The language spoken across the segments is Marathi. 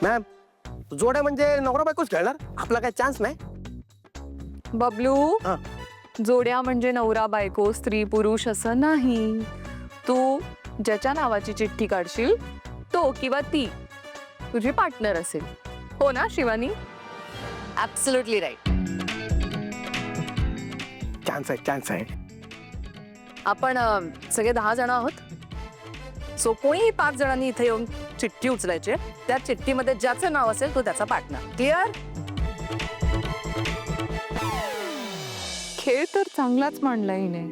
मॅम जोड्या म्हणजे नवरा बायकोच खेळणार, आपला काही चान्स नाही. बबलू, हा. जोड्या म्हणजे नवरा बायको स्त्री पुरुष असं नाही. तू ज्याच्या नावाची चिठ्ठी काढशील तो किंवा ती तुझी पार्टनर असेल. हो ना शिवानी? Absolutely right. चान्स आहे, चान्स आहे. आपण सगळे 10 जण आहोत. सो कोणीही 5 जणांनी इथे येऊन चिठ्ठी उचलायची. त्या चिठ्ठीमध्ये ज्याचं नाव असेल तो त्याचा पार्टनर. क्लिअर? खेळ तर चांगलाच मांडला हिने,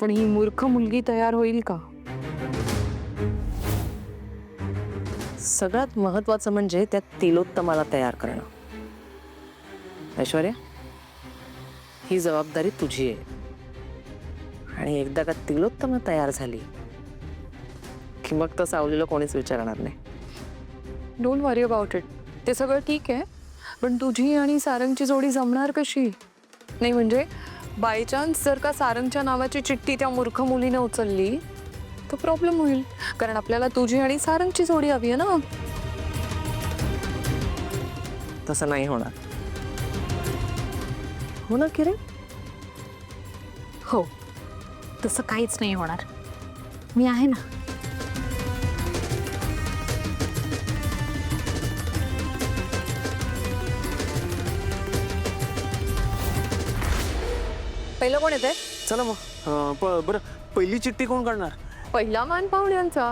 पण ही मूर्ख मुलगी तयार होईल का? सगळ्यात महत्वाचं म्हणजे त्या तिलोत्तमाला तयार करणं. ऐश्वर्या, ही जबाबदारी तुझी आहे. आणि एकदा का तिलोत्तमा तयार झाली की मग तर सावलीला कोणीच विचारणार नाही. Don't worry about it. ते सगळं ठीक आहे, पण तुझी आणि सारंगची जोडी जमणार कशी? नाही म्हणजे बाय चान्स जर का सारंगच्या नावाची चिठ्ठी त्या मूर्ख मुलीने उचलली तर प्रॉब्लेम होईल. कारण आपल्याला तुझी आणि सारंगची जोडी हवी आहे ना. तसं नाही होणार. हो ना किरण? हो, तसं काहीच नाही होणार. मी आहे ना. पहिलं कोण येते? चला मग बरं, पहिली चिठ्ठी कोण काढणार? पहिला मान पाहुण्यांचा.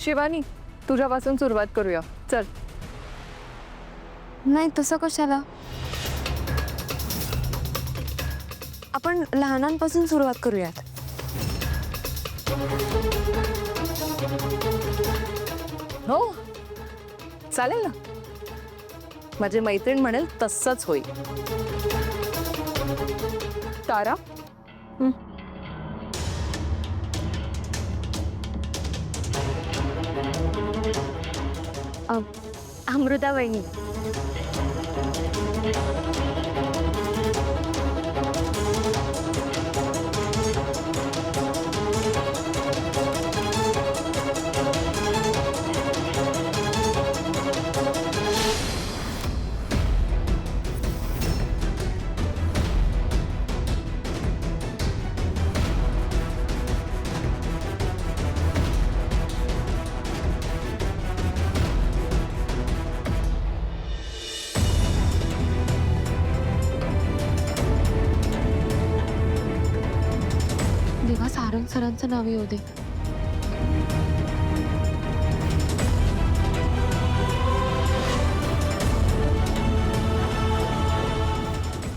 शिवानी, तुझ्यापासून सुरुवात करूया. चल. नाही तसं कशाला? आपण लहानांपासून सुरुवात करूयात. हो चालेल ना. माझी मैत्रीण म्हणेल तसंच होईल. तारा, अमृता वहिनी. देवा, सारंग सरांचं नाव येऊ दे.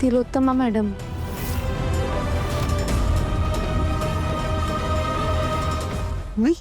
तिलोत्तमा मॅडम. मी